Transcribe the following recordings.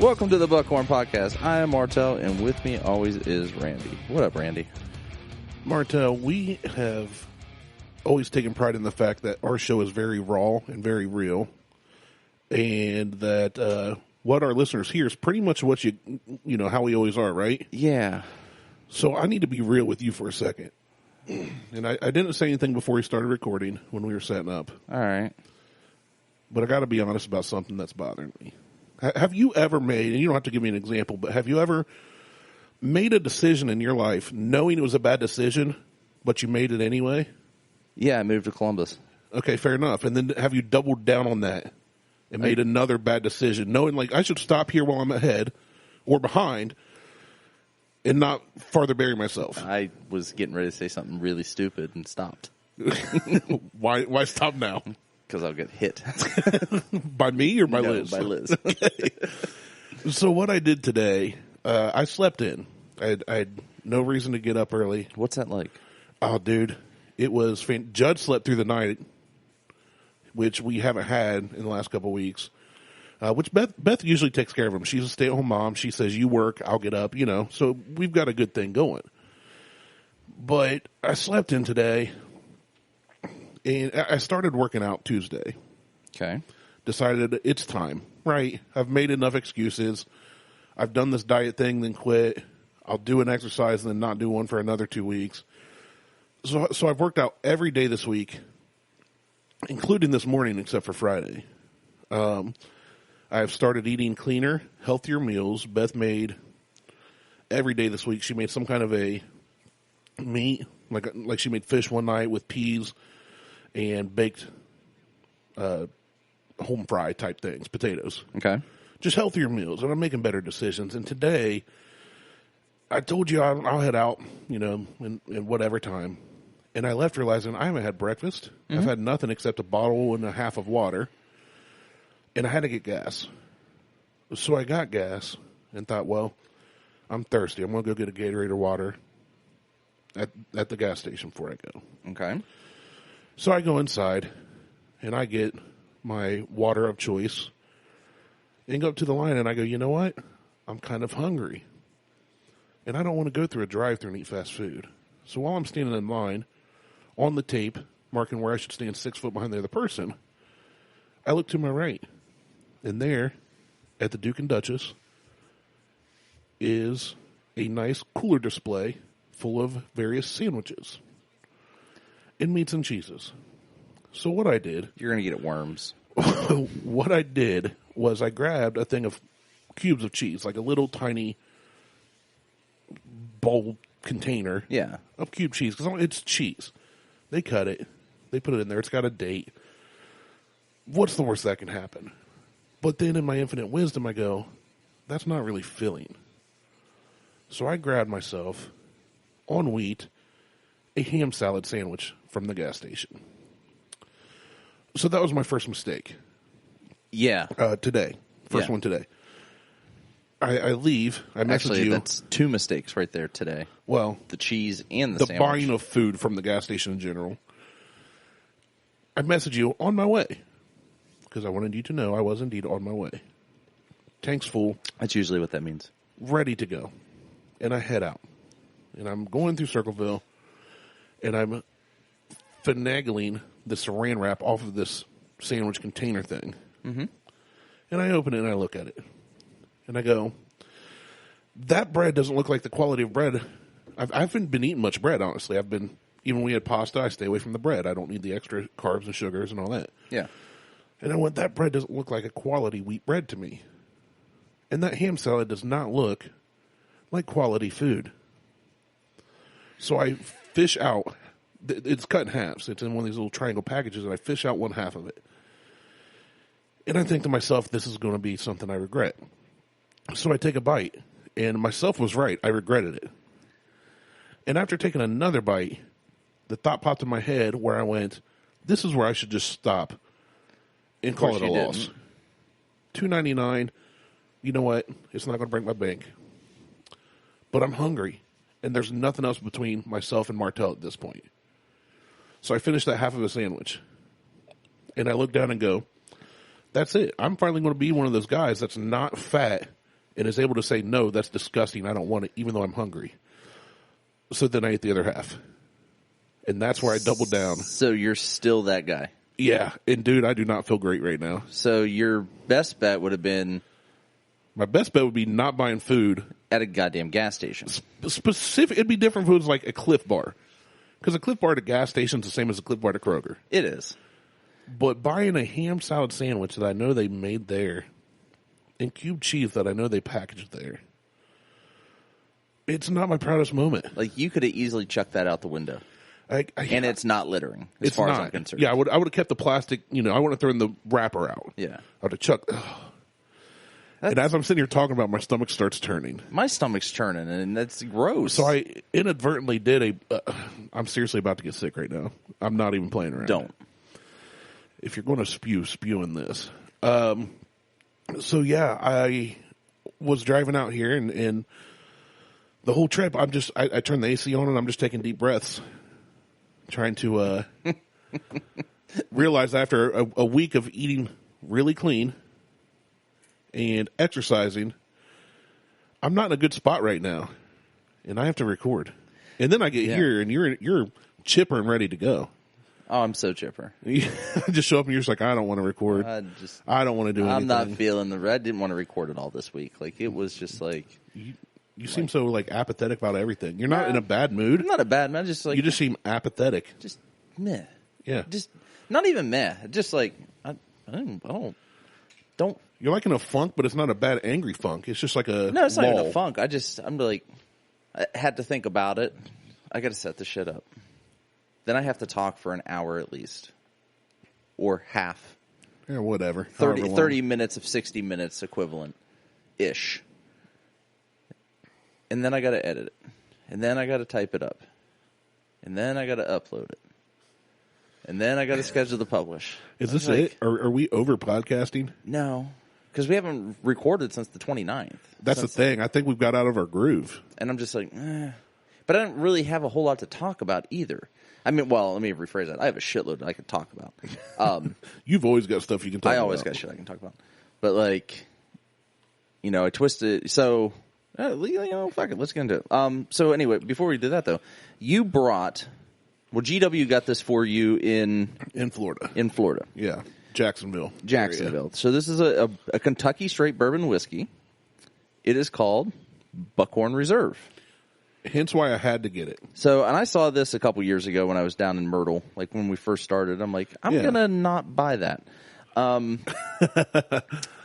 Welcome to the Buckhorn Podcast. I am Martel, and with me always is Randy. What up, Randy? Martel, we have always taken pride in the fact that our show is very raw and very real, and that what our listeners hear is pretty much what you know, how we always are, right? Yeah. So I need to be real with you for a second. And I didn't say anything before we started recording when we were setting up. All right. But I got to be honest about something that's bothering me. Have you ever made, and you don't have to give me an example, but have you ever made a decision in your life knowing it was a bad decision, but you made it anyway? Yeah, I moved to Columbus. Okay, fair enough. And then have you doubled down on that and made another bad decision, knowing like I should stop here while I'm ahead or behind and not farther bury myself? I was getting ready to say something really stupid and stopped. Why stop now? Because I'll get hit. By me or by Liz? By Liz. Okay. So what I did today, I slept in. I had no reason to get up early. What's that like? Oh, dude, it was Judd slept through the night, which we haven't had in the last couple of weeks. Which Beth usually takes care of him. She's a stay-at-home mom. She says, "You work, I'll get up." You know, so we've got a good thing going. But I slept in today. And I started working out Tuesday. Okay. Decided it's time, right? I've made enough excuses. I've done this diet thing, then quit. I'll do an exercise and then not do one for another 2 weeks. So I've worked out every day this week, including this morning except for Friday. I've started eating cleaner, healthier meals. Beth made every day this week. She made some kind of a meat, like she made fish one night with peas and baked home fry type things, potatoes. Okay. Just healthier meals, and I'm making better decisions. And today, I told you I'll head out, you know, in whatever time. And I left realizing I haven't had breakfast. Mm-hmm. I've had nothing except a bottle and a half of water. And I had to get gas. So I got gas and thought, well, I'm thirsty. I'm going to go get a Gatorade or water at the gas station before I go. Okay. So I go inside, and I get my water of choice, and go up to the line, and I go, you know what? I'm kind of hungry, and I don't want to go through a drive-thru and eat fast food. So while I'm standing in line, on the tape, marking where I should stand 6 foot behind the other person, I look to my right, and there, at the Duke and Duchess, is a nice cooler display full of various sandwiches. And meats and cheeses. So what I did... You're going to get worms. What I did was I grabbed a thing of cubes of cheese, like a little tiny bowl container of cube cheese, because it's cheese. They cut it. They put it in there. It's got a date. What's the worst that can happen? But then in my infinite wisdom, I go, that's not really filling. So I grabbed myself, on wheat, a ham salad sandwich from the gas station. So that was my first mistake. Yeah. Today. First one today. I leave. I message Actually, you. that's 2 mistakes right there today. Well, the cheese and the sandwich. Buying of food from the gas station in general. I message you on my way. Because I wanted you to know I was indeed on my way. Tank's full. That's usually what that means. Ready to go. And I head out. And I'm going through Circleville. And I'm finagling the saran wrap off of this sandwich container thing. Mm-hmm. And I open it and I look at it. And I go, that bread doesn't look like the quality of bread. I haven't been eating much bread, honestly. Even when we had pasta, I stay away from the bread. I don't need the extra carbs and sugars and all that. Yeah. And I went, that bread doesn't look like a quality wheat bread to me. And that ham salad does not look like quality food. So I fish out. It's cut in halves. It's in one of these little triangle packages, and I fish out one half of it. And I think to myself, this is going to be something I regret. So I take a bite, and myself was right. I regretted it. And after taking another bite, the thought popped in my head where I went, this is where I should just stop and call it a loss. $2.99, you know what? It's not going to break my bank. But I'm hungry, and there's nothing else between myself and Martel at this point. So I finished that half of a sandwich, and I look down and go, that's it. I'm finally going to be one of those guys that's not fat and is able to say, no, that's disgusting, I don't want it, even though I'm hungry. So then I ate the other half. And that's where I doubled down. So you're still that guy. Yeah. And, dude, I do not feel great right now. So your best bet would have been... My best bet would be not buying food. At a goddamn gas station. Specific, it'd be different foods like a Cliff Bar. Because a Cliff Bar at a gas station is the same as a Cliff Bar at Kroger. It is. But buying a ham salad sandwich that I know they made there, and cubed cheese that I know they packaged there, it's not my proudest moment. Like, you could have easily chucked that out the window. And it's not littering, as far as I'm concerned. Yeah, I would have kept the plastic, I would have thrown the wrapper out. Yeah. I would have chucked. And as I'm sitting here talking about it, my stomach starts turning. My stomach's turning, and that's gross. So I inadvertently did I'm seriously about to get sick right now. I'm not even playing around. Don't. If you're going to spew in this. So yeah, I was driving out here, and the whole trip, I turned the AC on, and I'm just taking deep breaths, trying to realize after a week of eating really clean and exercising, I'm not in a good spot right now, and I have to record. And then I get here, and you're chipper and ready to go. Oh, I'm so chipper. I just show up, and you're just like, I don't want to record. I don't want to do anything. I'm not feeling I didn't want to record it all this week. Like, it was just like... You seem so, like, apathetic about everything. You're not in a bad mood. I'm not a bad man. Just like... You just seem apathetic. Just meh. Yeah. Just... Not even meh. Just like... I don't... You're like in a funk, but it's not a bad angry funk. It's just like a No, it's not lull. even a funk. I'm like... I had to think about it. I got to set the shit up. Then I have to talk for an hour at least. Or half. Yeah, whatever. 30 minutes of 60 minutes equivalent-ish. And then I got to edit it. And then I got to type it up. And then I got to upload it. And then I got to schedule the publish. Is this it? Are we over podcasting? No. Because we haven't recorded since the 29th. That's the thing. I think we've got out of our groove. And I'm just like, But I don't really have a whole lot to talk about either. I mean, well, let me rephrase that. I have a shitload that I can talk about. You've always got stuff you can talk about. I always got shit I can talk about. But, like, I twisted. So, fuck it. Let's get into it. So, anyway, before we do that, though, you brought. Well, GW got this for you in Florida. In Florida. Yeah. Jacksonville. Area. So, this is a Kentucky straight bourbon whiskey. It is called Buckhorn Reserve. Hence why I had to get it. So, and I saw this a couple years ago when I was down in Myrtle, like when we first started. I'm like, I'm going to not buy that.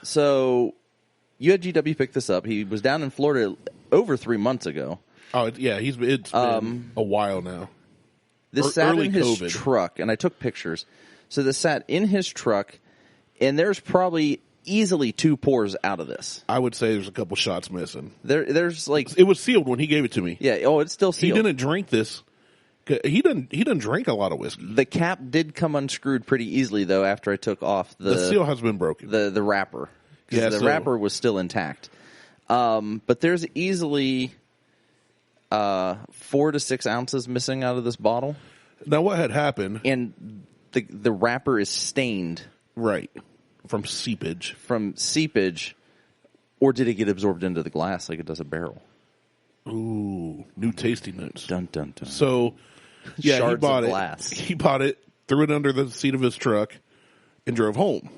So, you had GW pick this up. He was down in Florida over 3 months ago. Oh, yeah, it's been a while now. This sat in his COVID. truck, and I took pictures. So, this sat in his truck, and there's probably easily 2 pours out of this. I would say there's a couple shots missing. There's like... It was sealed when he gave it to me. Yeah, it's still sealed. He didn't drink this. He doesn't drink a lot of whiskey. The cap did come unscrewed pretty easily, though, after I took off the seal has been broken. The wrapper. Yeah, the wrapper was still intact. But there's easily 4 to 6 ounces missing out of this bottle. Now, what had happened... And the wrapper is stained. Right. From seepage. Or did it get absorbed into the glass like it does a barrel? Ooh, new tasty notes. Dun, dun, dun. So, yeah, Shards he bought of it. Glass. He bought it, threw it under the seat of his truck, and drove home.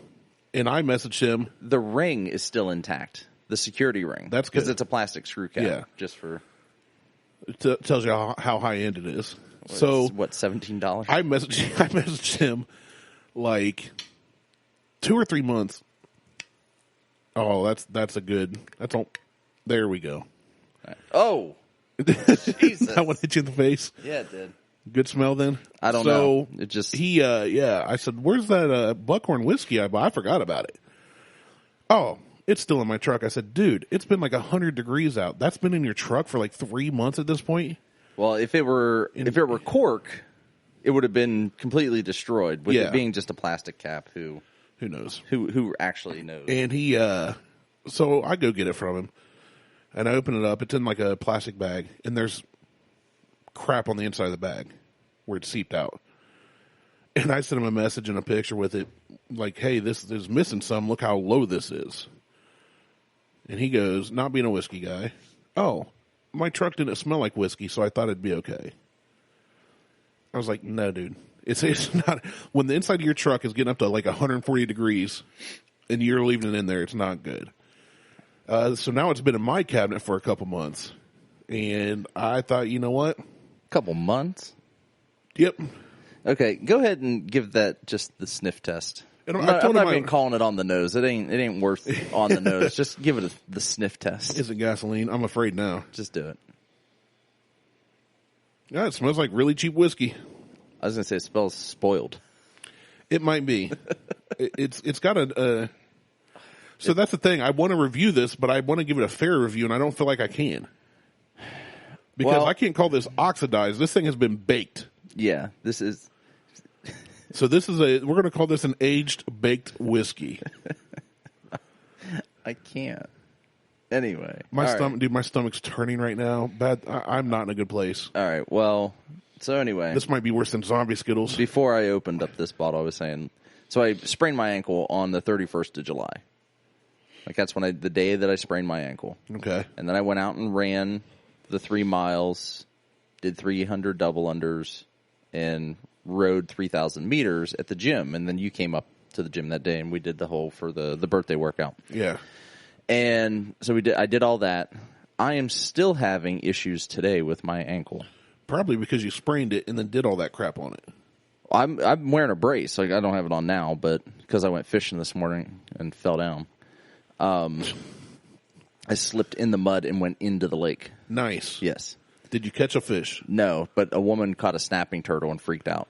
And I messaged him. The ring is still intact. The security ring. That's good. Because it's a plastic screw cap. Yeah. Just for... It tells you how high-end it is. What, $17? I messaged him like 2 or 3 months. Oh, that's a good. That's all. There we go. Oh, Jesus! That one hit you in the face. Yeah, it did. Good smell then. I don't know. It just I said, "Where's that Buckhorn whiskey I bought? I forgot about it." Oh, it's still in my truck. I said, "Dude, it's been like 100 degrees out. That's been in your truck for like 3 months at this point." Well, if it were cork, it would have been completely destroyed. With it being just a plastic cap, who knows? Who actually knows? And he, so I go get it from him, and I open it up. It's in like a plastic bag, and there's crap on the inside of the bag where it seeped out. And I sent him a message and a picture with it, like, "Hey, this is missing some. Look how low this is." And he goes, not being a whiskey guy, oh, my truck didn't smell like whiskey, so I thought it'd be okay. I was like, no, dude. It's not. When the inside of your truck is getting up to like 140 degrees and you're leaving it in there, it's not good. So now it's been in my cabinet for a couple months. And I thought, you know what? Couple months? Yep. Okay, go ahead and give that just the sniff test. And I'm not even calling it on the nose. It ain't worth on the nose. Just give it the sniff test. Is it gasoline? I'm afraid now. Just do it. Yeah, it smells like really cheap whiskey. I was going to say it smells spoiled. It might be. It's got a... So that's the thing. I want to review this, but I want to give it a fair review, and I don't feel like I can. Because I can't call this oxidized. This thing has been baked. Yeah, this is... So we're going to call this an aged baked whiskey. I can't. Anyway. My stomach's turning right now. Bad. I'm not in a good place. All right, well... So anyway, this might be worse than zombie Skittles. Before I opened up this bottle, I was saying, so I sprained my ankle on the 31st of July. Like that's the day that I sprained my ankle. Okay. And then I went out and ran the 3 miles, did 300 double unders, and rode 3,000 meters at the gym. And then you came up to the gym that day, and we did the whole for the birthday workout. Yeah. And so I did all that. I am still having issues today with my ankle. Probably because you sprained it and then did all that crap on it. I'm wearing a brace. Like I don't have it on now, but because I went fishing this morning and fell down, I slipped in the mud and went into the lake. Nice. Yes. Did you catch a fish? No, but a woman caught a snapping turtle and freaked out.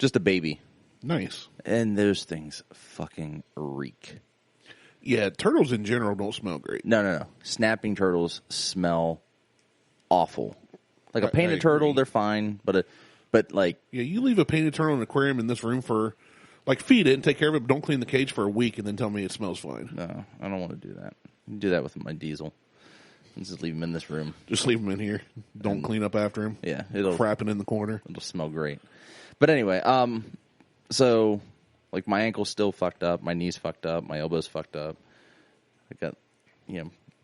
Just a baby. Nice. And those things fucking reek. Yeah, turtles in general don't smell great. No. Snapping turtles smell awful. Like a painted turtle, they're fine, but like... Yeah, you leave a painted turtle in an aquarium in this room for... Like, feed it and take care of it, but don't clean the cage for a week and then tell me it smells fine. No, I don't want to do that. Do that with my diesel. Just leave him in this room. Just leave him in here. Don't clean up after him. Yeah. Crapping in the corner. It'll smell great. But anyway, so, like, my ankle's still fucked up. My knee's fucked up. My elbow's fucked up. I got,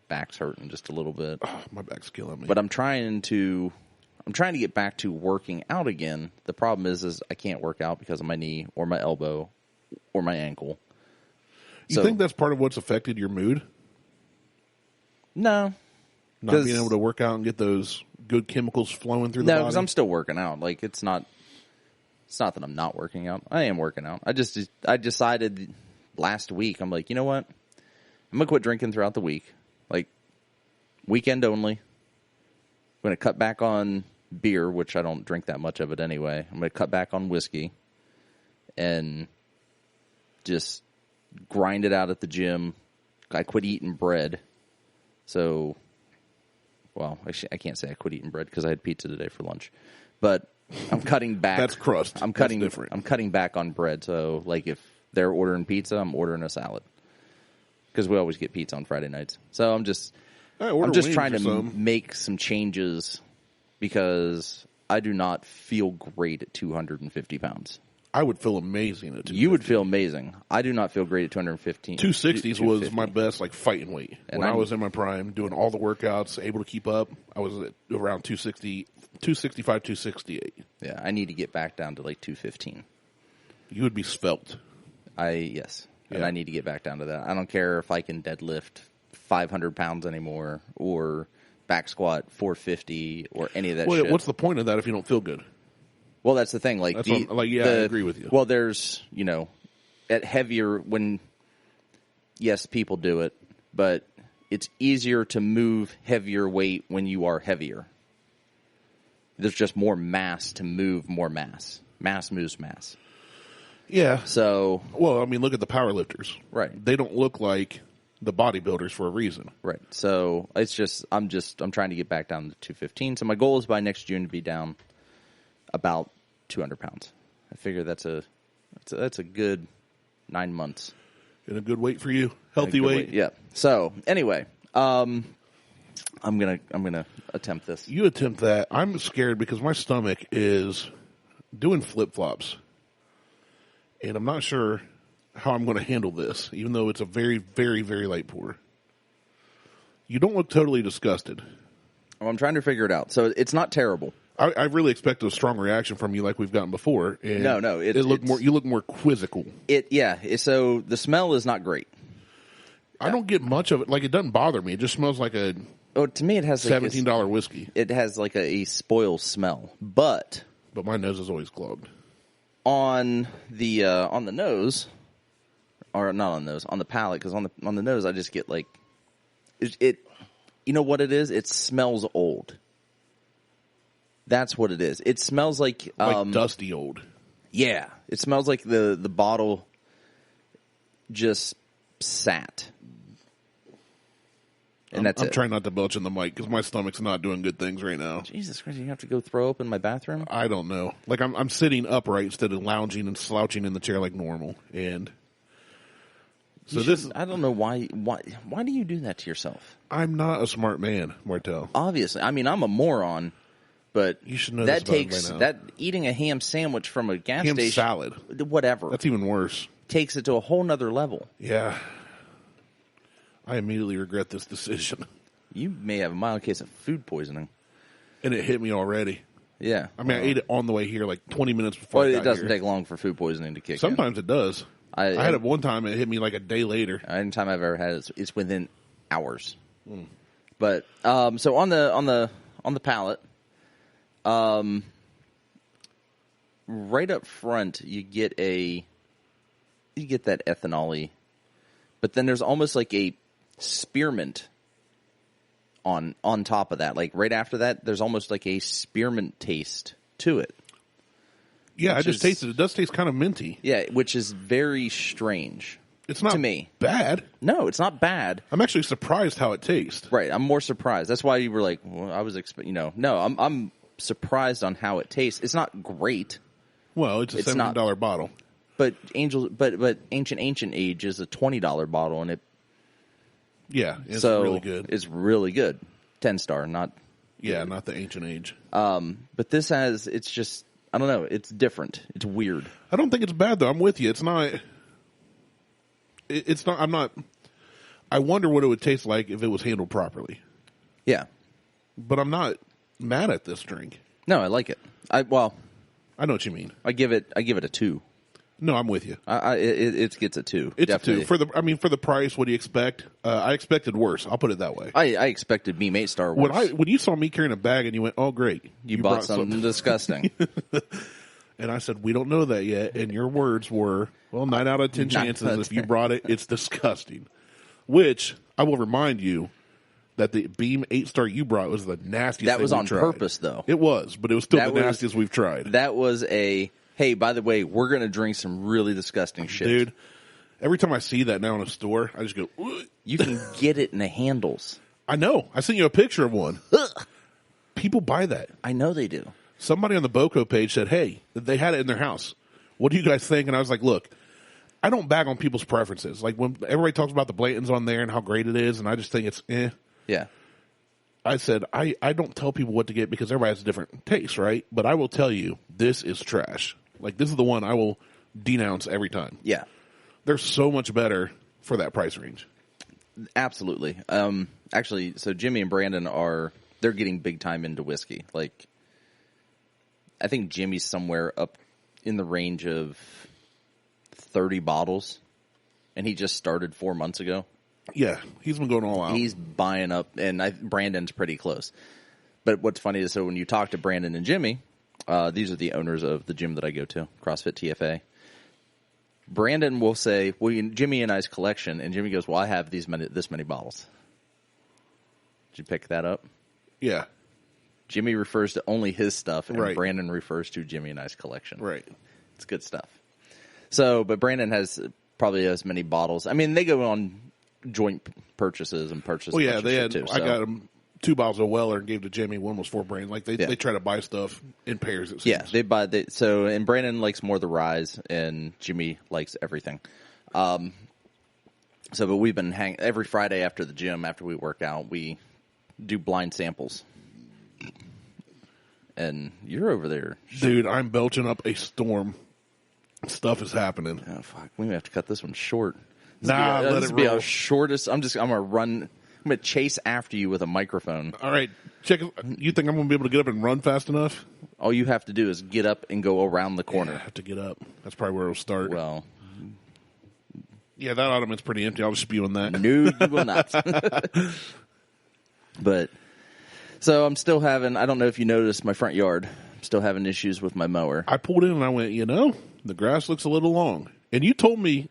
back's hurting just a little bit. Oh, my back's killing me. But I'm trying to get back to working out again. The problem is I can't work out because of my knee or my elbow or my ankle. You think that's part of what's affected your mood? No. Not being able to work out and get those good chemicals flowing through the body? No, because I'm still working out. Like, it's not that I'm not working out. I am working out. I decided last week, I'm like, you know what? I'm going to quit drinking throughout the week. Like, weekend only. I'm going to cut back on beer, which I don't drink that much of it anyway. I'm going to cut back on whiskey and just grind it out at the gym. I quit eating bread. So, well, I can't say I quit eating bread because I had pizza today for lunch. But I'm cutting back. That's crust. That's different. I'm cutting back on bread. So, like, if they're ordering pizza, I'm ordering a salad. Because we always get pizza on Friday nights. So I'm just trying to make some changes because I do not feel great at 250 pounds. I would feel amazing at 250. You would feel amazing. I do not feel great at 215. 260s was my best, like, fighting weight. And when I was in my prime, doing all the workouts, able to keep up, I was at around 265, 268. Yeah, I need to get back down to, like, 215. You would be svelte. Yes. And I need to get back down to that. I don't care if I can deadlift 500 pounds anymore or back squat 450 or any of that shit. What's the point of that if you don't feel good? Well, that's the thing. I agree with you. Well, there's, at heavier, yes, people do it, but it's easier to move heavier weight when you are heavier. There's just more mass to move more mass. Mass moves mass. Yeah. So, well, I mean, look at the power lifters. Right. They don't look like the bodybuilders for a reason. Right. So it's just I'm trying to get back down to 215. So my goal is by next June to be down about 200 pounds. I figure that's a good 9 months. And a good weight for you, healthy weight. Yeah. So anyway, I'm gonna attempt this. You attempt that. I'm scared because my stomach is doing flip flops. And I'm not sure how I'm going to handle this, even though it's a very, very, very light pour. You don't look totally disgusted. Well, I'm trying to figure it out. So it's not terrible. I really expected a strong reaction from you like we've gotten before. And No. You look more quizzical. So the smell is not great. I don't get much of it. Like, it doesn't bother me. It just smells like a to me, it has like $17 whiskey. It has like a spoil smell. But my nose is always clogged. On the nose, or not on the nose, on the palate, because on the nose I just get like it. You know what it is? It smells old. That's what it is. It smells like dusty old. Yeah, it smells like the bottle just sat. And that's it. I'm trying not to belch in the mic because my stomach's not doing good things right now. Jesus Christ, you have to go throw up in my bathroom? I don't know. Like, I'm sitting upright instead of lounging and slouching in the chair like normal. And so I don't know why do you do that to yourself? I'm not a smart man, Martel. Obviously. I mean, I'm a moron, but you should know that this takes by now. that eating a ham sandwich from a gas station, salad, whatever. That's even worse. Takes it to a whole nother level. Yeah. I immediately regret this decision. You may have a mild case of food poisoning. And it hit me already. Yeah. I mean, I ate it on the way here like 20 minutes before I got it doesn't here. take long for food poisoning to kick Sometimes in. it does. I had it one time, and it hit me like a day later. Any time I've ever had it, it's within hours. But so on the palate, right up front, you get that ethanol-y, but then there's almost like a spearmint on top of that. Like right after that, there's almost like a spearmint taste to it. Yeah, I just tasted it. It does taste kind of minty. Yeah, which is very strange. It's not to me bad. No, it's not bad. I'm actually surprised how it tastes. Right, I'm more surprised. That's why you were like, well, I was expecting. No, I'm surprised on how it tastes. It's not great. Well, it's a $17 bottle. But Ancient Age is a $20 bottle, and it's really good. It's really good. 10-star, not not the Ancient Age. But this it's just, I don't know, it's different. It's weird. I don't think it's bad though. I'm with you. It's not. I'm not. I wonder what it would taste like if it was handled properly. Yeah, but I'm not mad at this drink. No, I like it. I know what you mean. I give it a 2. No, I'm with you. It gets a 2. It's definitely. a 2 for the price. What do you expect? I expected worse. I'll put it that way. I expected Beam 8-star worse. When you saw me carrying a bag and you went, "Oh, great, you bought something disgusting," and I said, "We don't know that yet." And your words were, "Well, 9 out of 10 chances if you brought it, it's disgusting." Which I will remind you that the Beam 8-star you brought was the nastiest. That was on purpose, though. It was, but it was still the nastiest we've tried. That was hey, by the way, we're going to drink some really disgusting shit. Dude, every time I see that now in a store, I just go, ugh. You can get it in the handles. I know. I sent you a picture of one. People buy that. I know they do. Somebody on the BOCO page said, hey, they had it in their house. What do you guys think? And I was like, look, I don't bag on people's preferences. Like when everybody talks about the Blanton's on there and how great it is, and I just think it's Yeah. I said, I don't tell people what to get because everybody has a different taste, right? But I will tell you, this is trash. Like, this is the one I will denounce every time. Yeah. They're so much better for that price range. Absolutely. Actually, so Jimmy and Brandon they're getting big time into whiskey. Like, I think Jimmy's somewhere up in the range of 30 bottles, and he just started 4 months ago. Yeah, he's been going all out. He's buying up, and Brandon's pretty close. But what's funny is, so when you talk to Brandon and Jimmy, these are the owners of the gym that I go to, CrossFit TFA. Brandon will say, well, Jimmy and I's collection, and Jimmy goes, well, I have this many bottles. Did you pick that up? Yeah. Jimmy refers to only his stuff, and right. Brandon refers to Jimmy and I's collection. Right. It's good stuff. So, but Brandon has probably as many bottles. I mean, they go on joint purchases and purchases. Well, yeah, they had. Too, so. I got them 2 bottles of Weller and gave to Jimmy. One was for Brandon. Like they try to buy stuff in pairs. It seems. Yeah, they buy. And Brandon likes more the Rise, and Jimmy likes everything. But we've been every Friday after the gym, after we work out, we do blind samples. And you're over there, dude. I'm belching up a storm. Stuff is happening. Oh fuck! We may have to cut this one short. Let it be roll. our shortest. I'm gonna run. I'm going to chase after you with a microphone. All right, check. You think I'm going to be able to get up and run fast enough? All you have to do is get up and go around the corner. Yeah, I have to get up. That's probably where it'll start. Well, yeah, that ottoman's pretty empty. I'll just spew on that. no, you will not. But, so I'm still having, I don't know if you noticed my front yard. I'm still having issues with my mower. I pulled in and I went, the grass looks a little long. And you told me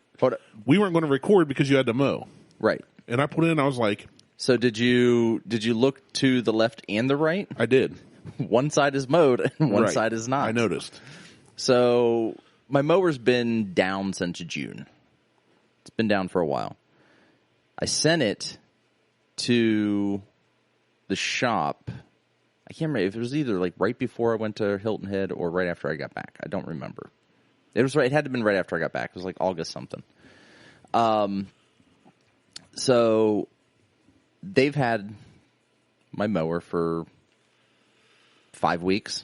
we weren't going to record because you had to mow. Right. And I put in and I was like. So did you look to the left and the right? I did. One side is mowed and one side is not. I noticed. So my mower's been down since June. It's been down for a while. I sent it to the shop. I can't remember if it was either like right before I went to Hilton Head or right after I got back. I don't remember. It was right. It had to have been right after I got back. It was like August something. So they've had my mower for 5 weeks.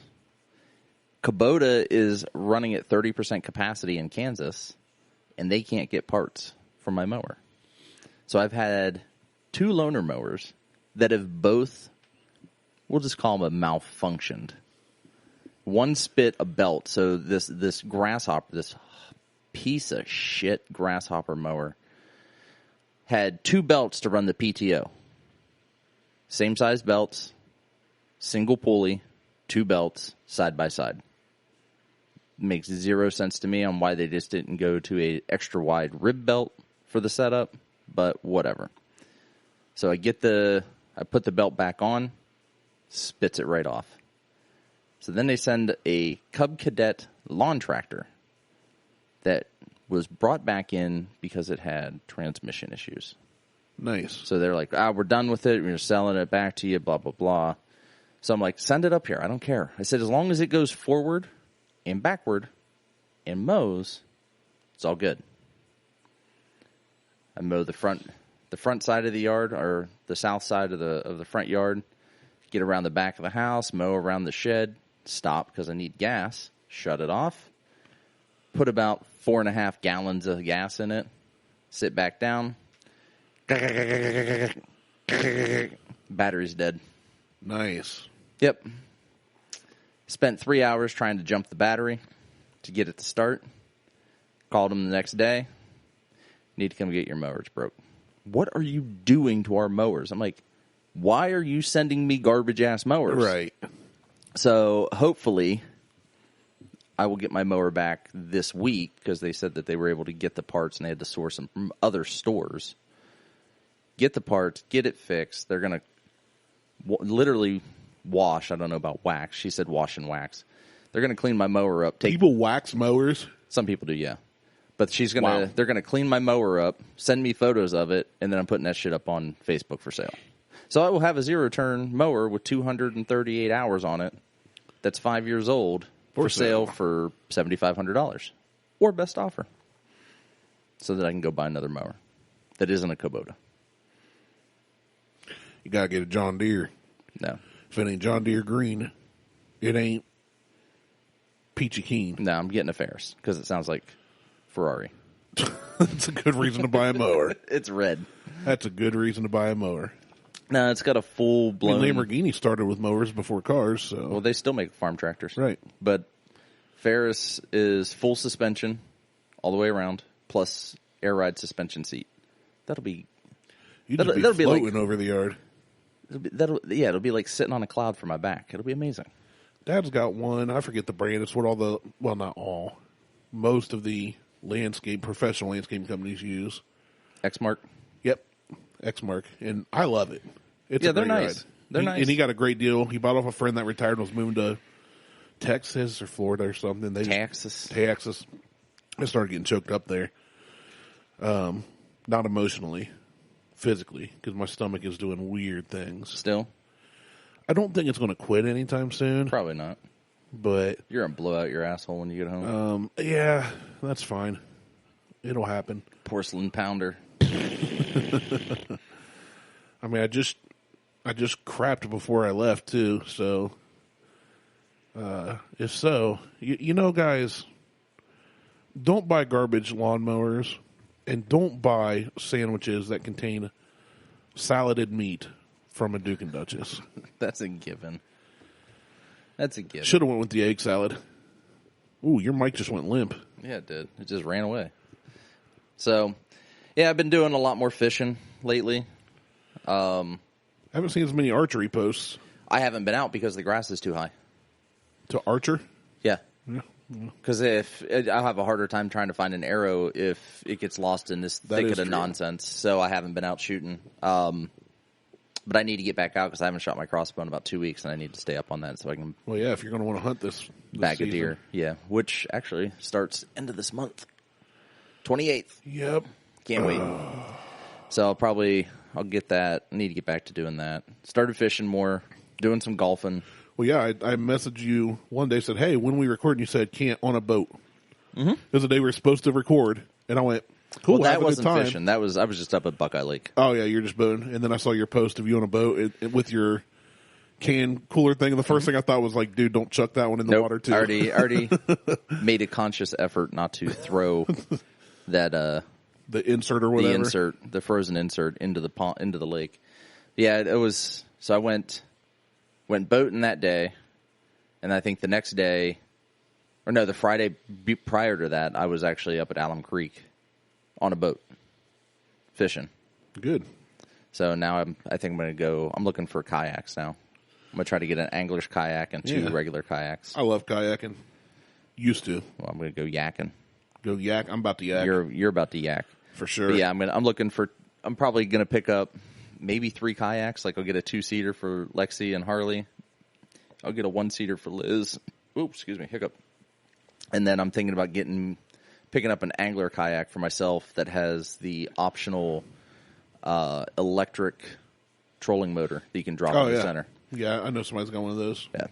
Kubota is running at 30% capacity in Kansas, and they can't get parts for my mower. So I've had 2 loaner mowers that have both, we'll just call them malfunctioned. One spit a belt, so this grasshopper, this piece of shit grasshopper mower, had 2 belts to run the PTO. Same size belts, single pulley, 2 belts, side by side. Makes 0 sense to me on why they just didn't go to a extra wide rib belt for the setup, but whatever. So I put the belt back on, spits it right off. So then they send a Cub Cadet lawn tractor that was brought back in because it had transmission issues. Nice. So they're like, we're done with it. We're selling it back to you, blah, blah, blah. So I'm like, send it up here. I don't care. I said, as long as it goes forward and backward and mows, it's all good. I mow the front side of the yard, or the south side of the front yard, get around the back of the house, mow around the shed, stop because I need gas, shut it off, put about 4.5 gallons of gas in it, sit back down, battery's dead. Nice. Yep. Spent 3 hours trying to jump the battery to get it to start. Called them the next day. Need to come get your mower. It's broke. What are you doing to our mowers? I'm like, why are you sending me garbage-ass mowers? Right. So hopefully I will get my mower back this week because they said that they were able to get the parts and they had to source them from other stores. Get the parts, get it fixed. They're going to literally wash. I don't know about wax. She said wash and wax. They're going to clean my mower up. People wax mowers? Some people do, yeah. But they're going to clean my mower up, send me photos of it, and then I'm putting that shit up on Facebook for sale. So I will have a 0-turn mower with 238 hours on it that's 5 years old for sale for $7,500 or best offer so that I can go buy another mower that isn't a Kubota. You got to get a John Deere. No. If it ain't John Deere green, it ain't peachy keen. No, I'm getting a Ferris because it sounds like Ferrari. That's a good reason to buy a mower. It's red. That's a good reason to buy a mower. No, it's got a full-blown... Lamborghini started with mowers before cars, so... Well, they still make farm tractors. Right. But Ferris is full suspension all the way around, plus air ride suspension seat. That'll be... That'll be floating over the yard. It'll be like sitting on a cloud for my back. It'll be amazing. Dad's got one. I forget the brand. It's what not all, most of the professional landscape companies use. Exmark? Yep. Exmark. And I love it. They're nice. Ride. They're nice. And he got a great deal. He bought off a friend that retired and was moving to Texas or Florida or something. Texas. I started getting choked up there. Not emotionally. Physically, because my stomach is doing weird things. Still? I don't think it's going to quit anytime soon. Probably not. But you're going to blow out your asshole when you get home. Yeah, that's fine. It'll happen. Porcelain pounder. I mean, I just crapped before I left too. So, if so, guys, don't buy garbage lawnmowers. And don't buy sandwiches that contain saladed meat from a Duke and Duchess. That's a given. That's a given. Should have went with the egg salad. Ooh, your mic just went limp. Yeah, it did. It just ran away. So, yeah, I've been doing a lot more fishing lately. I haven't seen as many archery posts. I haven't been out because the grass is too high. To archer? Yeah. Yeah. Because I'll have a harder time trying to find an arrow if it gets lost in this thicket of nonsense. So I haven't been out shooting. But I need to get back out because I haven't shot my crossbow in about 2 weeks, and I need to stay up on that so I can. Well, yeah, if you're going to want to hunt this bag season. of deer, yeah, which actually starts end of this month, 28th. Yep, can't wait. So I'll get that. I need to get back to doing that. Started fishing more, doing some golfing. Well, yeah, I messaged you one day, said, hey, when we record, and you said can't on a boat. Mm-hmm. It was the day we were supposed to record, and I went, cool, well, that wasn't fishing. I was just up at Buckeye Lake. Oh, yeah, you're just boating. And then I saw your post of you on a boat with your can cooler thing, and the first thing I thought was like, dude, don't chuck that one in the water, too. I already made a conscious effort not to throw that the insert or whatever. The frozen insert into the pond, into the lake. Yeah, it was. So I went boating that day, and I think the next day, or no, the Friday prior to that, I was actually up at Alum Creek on a boat fishing. Good. So now I think I'm going to go. I'm looking for kayaks now. I'm going to try to get an angler's kayak and 2 regular kayaks. I love kayaking. Used to. Well, I'm going to go yakking. Go yak. I'm about to yak. You're about to yak for sure. But yeah, I'm looking for. I'm probably going to pick up maybe 3 kayaks. Like I'll get a 2-seater for Lexi and Harley. I'll get a 1-seater for Liz. Oops, excuse me, hiccup. And then I'm thinking about picking up an angler kayak for myself that has the optional electric trolling motor that you can drop in the center. Yeah, I know somebody's got one of those. Yeah.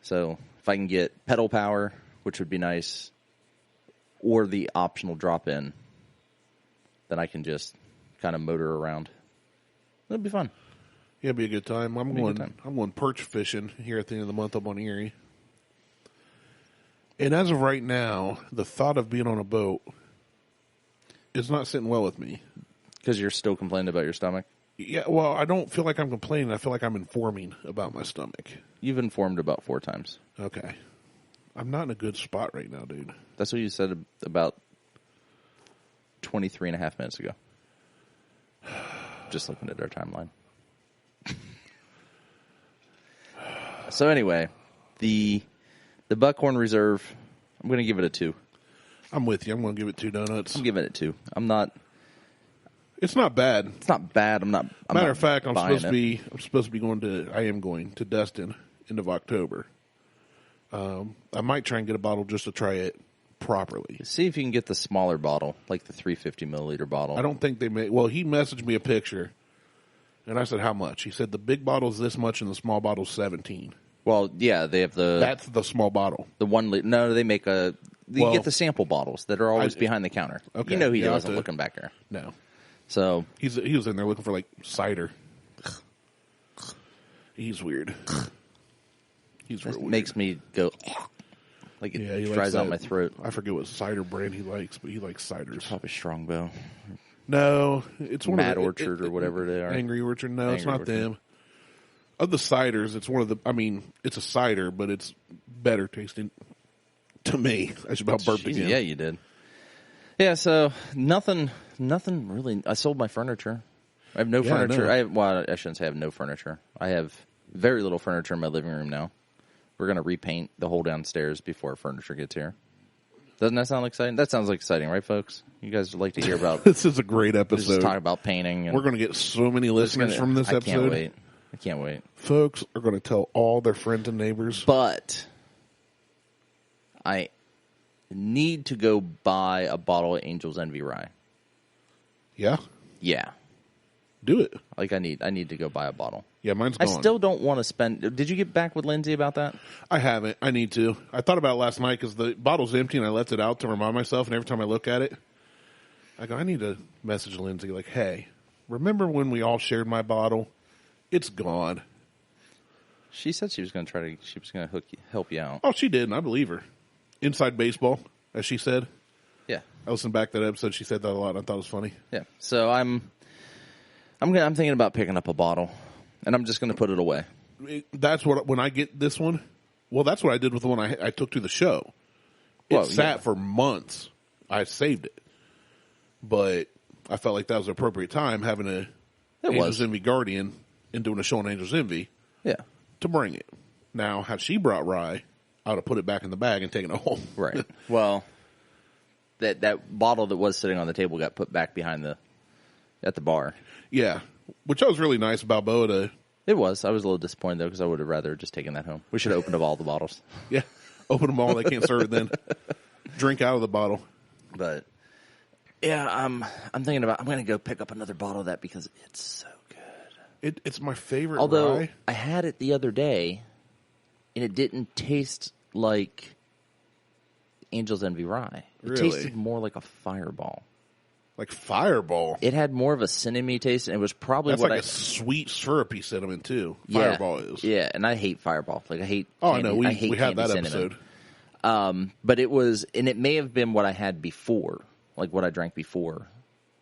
So if I can get pedal power, which would be nice, or the optional drop-in, then I can just kind of motor around. It'll be fun. Yeah, it'll be a good time. I'm going perch fishing here at the end of the month up on Erie. And as of right now, the thought of being on a boat is not sitting well with me. Because you're still complaining about your stomach? Yeah, well, I don't feel like I'm complaining. I feel like I'm informing about my stomach. You've informed about 4 times. Okay. I'm not in a good spot right now, dude. That's what you said about 23 and a half minutes ago. Just looking at our timeline. So anyway, the Buckhorn Reserve, I'm going to give it a 2. I'm with you. I'm going to give it 2 donuts. I'm giving it 2. I'm not. It's not bad. It's not bad. Matter of fact, I'm supposed to be going to Destin end of October. I might try and get a bottle just to try it properly. See if you can get the smaller bottle, like the 350 milliliter bottle. I don't think they make. Well, he messaged me a picture, and I said, "How much?" He said, "The big bottle's this much, and the small bottle's 17." Well, yeah, they have the. That's the small bottle. The 1 liter. No, they make a. You get the sample bottles that are always behind the counter. Okay. You know he wasn't looking back there. No. So he was in there looking for like cider. He's weird. He's real weird. Makes me go like it dries out my throat. I forget what cider brand he likes, but he likes ciders. Probably Strongbow. No, it's one Mad of the, Orchard or whatever they are. Angry Orchard. No, it's not Orchard. them. Of the ciders, it's one of the. I mean, it's a cider, but it's better tasting to me. I should about burp again. Yeah, you did. Yeah, so nothing really. I sold my furniture. I have no furniture. I shouldn't say I have no furniture. I have very little furniture in my living room now. We're going to repaint the whole downstairs before furniture gets here. Doesn't that sound exciting? That sounds like exciting, right, folks? You guys would like to hear about... This is a great episode. Just talk about painting. And we're going to get so many listeners from this episode. I can't wait. Folks are going to tell all their friends and neighbors. But I need to go buy a bottle of Angel's Envy Rye. Yeah? Yeah. Do it. Like, I need to go buy a bottle. Yeah, mine's gone. I still don't want to spend... Did you get back with Lindsay about that? I haven't. I need to. I thought about it last night because the bottle's empty and I left it out to remind myself, and every time I look at it, I go, I need to message Lindsay like, hey, remember when we all shared my bottle? It's gone. She said she was going to help you out. Oh, she did, and I believe her. Inside baseball, as she said. Yeah. I listened back to that episode. She said that a lot, and I thought it was funny. Yeah. So I'm I'm thinking about picking up a bottle, and I'm just going to put it away. That's what, when I get this one, well, that's what I did with the one I took to the show. It sat for months. I saved it. But I felt like that was the appropriate time, having a Angel's Envy Guardian and doing a show on Angel's Envy. Yeah. To bring it. Now, had she brought rye, I would have put it back in the bag and taken it home. Right. Well, that bottle that was sitting on the table got put back at the bar. Yeah. Which was really nice about Bo to... It was. I was a little disappointed, though, because I would have rather just taken that home. We should have opened up all the bottles. Yeah. Open them all. They can't serve it then. Drink out of the bottle. But, yeah, I'm thinking about... I'm going to go pick up another bottle of that because it's so good. It's my favorite Although, rye. I had it the other day, and it didn't taste like Angel's Envy rye. It Really? tasted more like a Fireball. Like Fireball. It had more of a cinnamon taste, and it was probably That's like a sweet, syrupy cinnamon, too. Yeah, Fireball is. Yeah, and I hate Fireball. Like, I hate Oh, candy. I know. I hate we had that cinnamon. episode. But it was, and it may have been what I had before, like what I drank before.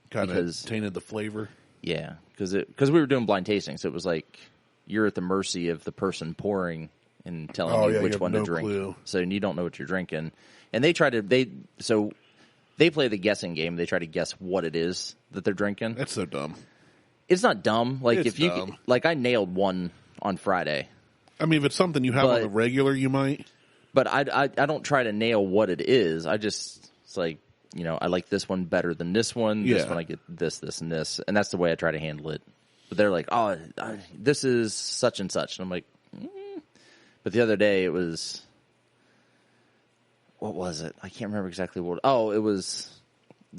Kind of tainted the flavor. Yeah, because we were doing blind tasting, so it was like you're at the mercy of the person pouring and telling you which one to drink. Clue. So you don't know what you're drinking. And they play the guessing game. They try to guess what it is that they're drinking. That's so dumb. It's not dumb. Like It's dumb. like I nailed one on Friday. I mean, if it's something you have on the regular, you might. But I don't try to nail what it is. It's like, I like this one better than this one. Yeah. This one I get this, and this. And that's the way I try to handle it. But they're like, oh, this is such and such. And I'm like, But the other day it was, what was it? I can't remember exactly what. Oh, it was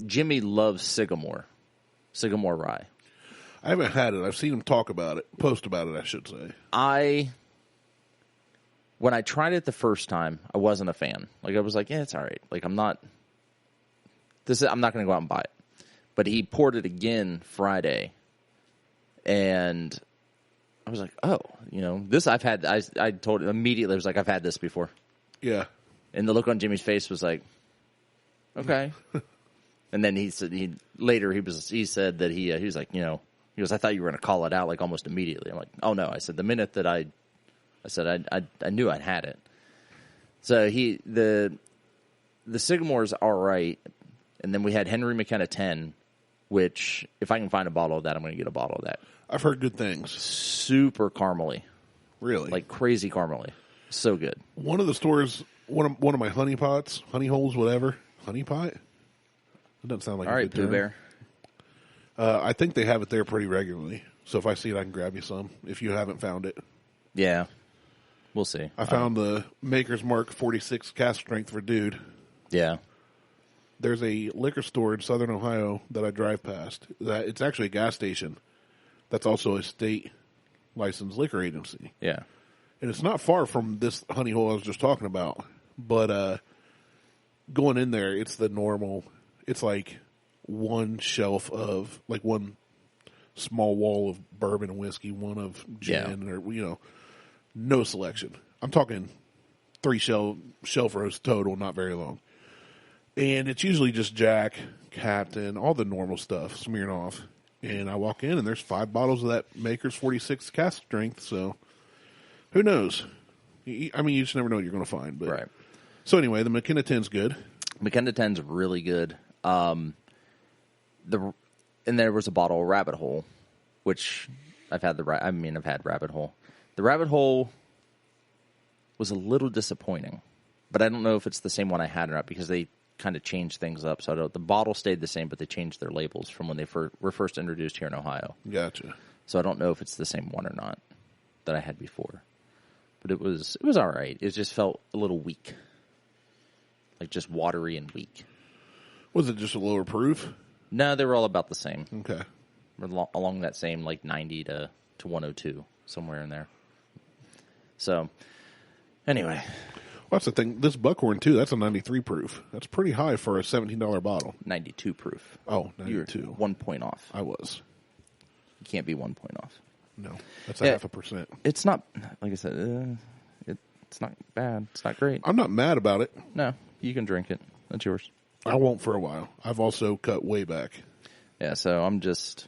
Jimmy loves Sycamore rye. I haven't had it. I've seen him post about it, I should say. When I tried it the first time, I wasn't a fan. Like, I was like, yeah, it's all right. Like, I'm not going to go out and buy it. But he poured it again Friday, and I was like, oh, this I've had. I told him immediately, I was like, I've had this before. Yeah. And the look on Jimmy's face was like, okay. And then he said he said that he was like, he goes, I thought you were going to call it out like almost immediately. I'm like, oh no. I said the minute that I knew I'd had it. So the Sycamore's all right. And then we had Henry McKenna 10, which if I can find a bottle of that, I'm going to get a bottle of that. I've heard good things. Super caramely. Really? Like crazy caramely. So good. One of the stores, one of my honey holes, whatever. Honey pot? It doesn't sound like all a right, good term. Pooh Bear. I think they have it there pretty regularly. So if I see it, I can grab you some if you haven't found it. Yeah. We'll see. I found the Maker's Mark 46 cask strength for Dude. Yeah. There's a liquor store in Southern Ohio that I drive past. It's actually a gas station. That's also a state licensed liquor agency. Yeah. And it's not far from this honey hole I was just talking about. But going in there, it's the normal. It's like one shelf of, like one small wall of bourbon and whiskey, one of gin, or, no selection. I'm talking 3 shelf rows total, not very long. And it's usually just Jack, Captain, all the normal stuff, Smirnoff. And I walk in, and there's 5 bottles of that Maker's 46 cask strength, so who knows? I mean, you just never know what you're going to find. But. Right. So anyway, the McKenna 10's good. McKenna 10's really good. And there was a bottle of Rabbit Hole, which I've had Rabbit Hole. The Rabbit Hole was a little disappointing, but I don't know if it's the same one I had or not because they kind of changed things up. So the bottle stayed the same, but they changed their labels from when they were first introduced here in Ohio. Gotcha. So I don't know if it's the same one or not that I had before. But it was all right. It just felt a little weak. Like just watery and weak. Was it just a lower proof? No, they were all about the same. Okay. Along that same, like 90 to 102, somewhere in there. So, anyway. Well, that's the thing. This Buckhorn, too, that's a 93 proof. That's pretty high for a $17 bottle. 92 proof. Oh, 92. You're 1 point off. I was. You can't be 1 point off. No, that's 0.5%. It's not, like I said, it's not bad. It's not great. I'm not mad about it. No, you can drink it. That's yours. I won't for a while. I've also cut way back. Yeah, so I'm just,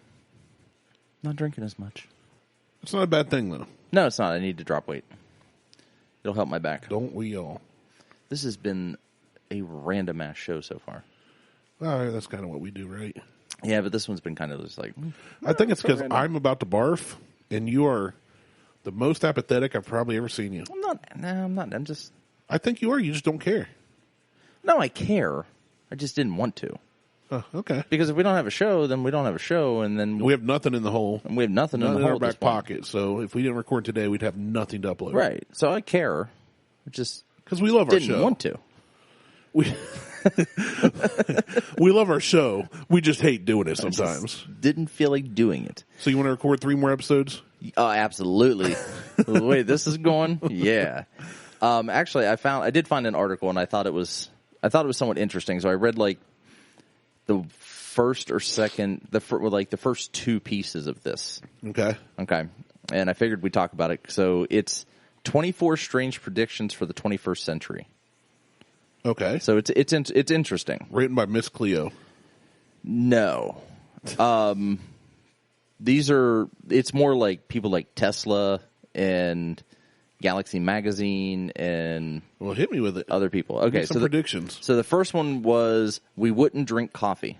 Not drinking as much. It's not a bad thing, though. No, it's not. I need to drop weight. It'll help my back. Don't we all? This has been a random-ass show so far. Well, that's kind of what we do, right? Yeah, but this one's been kind of just like... I think it's because I'm about to barf, and you are the most apathetic I've probably ever seen you. I'm not. No, I'm not. I'm just... I think you are. You just don't care. No, I care. I just didn't want to. Oh, okay. Because if we don't have a show, then we don't have a show, and then... We have nothing in the hole. And we have nothing in the in hole our at this back point. pocket. So if we didn't record today, we'd have nothing to upload. Right. So I care. I just... Because we love our didn't show. want to. We we love our show. We just hate doing it sometimes. Didn't feel like doing it. So you want to record 3 more episodes? Oh, absolutely. The way this is going, yeah. Actually, I did find an article, and I thought it was somewhat interesting. So I read like the first or second, the first 2 pieces of this. Okay. And I figured we'd talk about it. So it's 24 strange predictions for the 21st century. Okay. So it's interesting. Written by Miss Cleo. No. It's more like people like Tesla and Galaxy Magazine and... Well, hit me with it. Other people. Okay, Make some predictions. So the first one was we wouldn't drink coffee.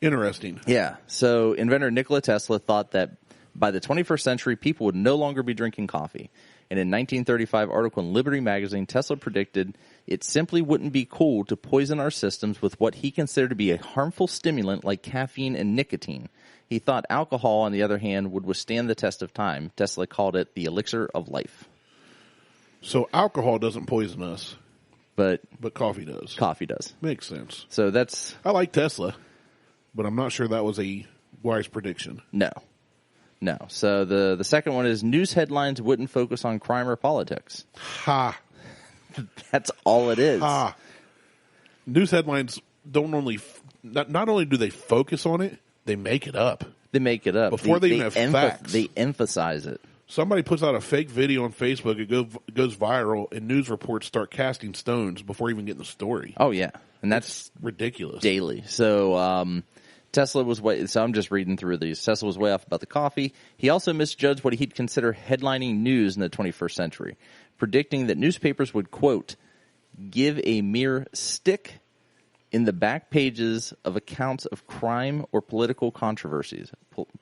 Interesting. Yeah. So inventor Nikola Tesla thought that by the 21st century, people would no longer be drinking coffee. And in 1935 article in Liberty magazine, Tesla predicted it simply wouldn't be cool to poison our systems with what he considered to be a harmful stimulant like caffeine and nicotine. He thought alcohol, on the other hand, would withstand the test of time. Tesla called it the elixir of life. So alcohol doesn't poison us, but coffee does. Coffee does. Makes sense. So that's... I like Tesla, but I'm not sure that was a wise prediction. No. So the second one is news headlines wouldn't focus on crime or politics. Ha. That's all it is. Ha. News headlines don't only... Not only do they focus on it, they make it up. They make it up. Before they even have facts. They emphasize it. Somebody puts out a fake video on Facebook, it goes viral, and news reports start casting stones before even getting the story. Oh, yeah. And that's ridiculous. Daily. So Tesla was so I'm just reading through these. Tesla was way off about the coffee. He also misjudged what he'd consider headlining news in the 21st century, predicting that newspapers would, quote, give a mere stick in the back pages of accounts of crime or political controversies.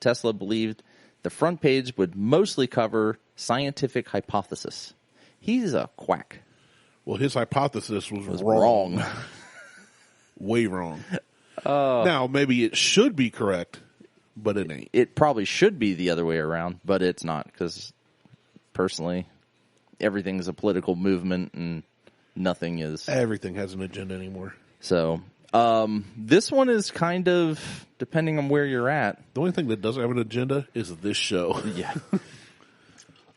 Tesla believed the front page would mostly cover scientific hypothesis. He's a quack. Well, his hypothesis was wrong. Way wrong. Now, maybe it should be correct, but it ain't. It probably should be the other way around, but it's not, because personally, everything's a political movement and nothing is. Everything has an agenda anymore. So, this one is kind of, depending on where you're at. The only thing that doesn't have an agenda is this show. Yeah. All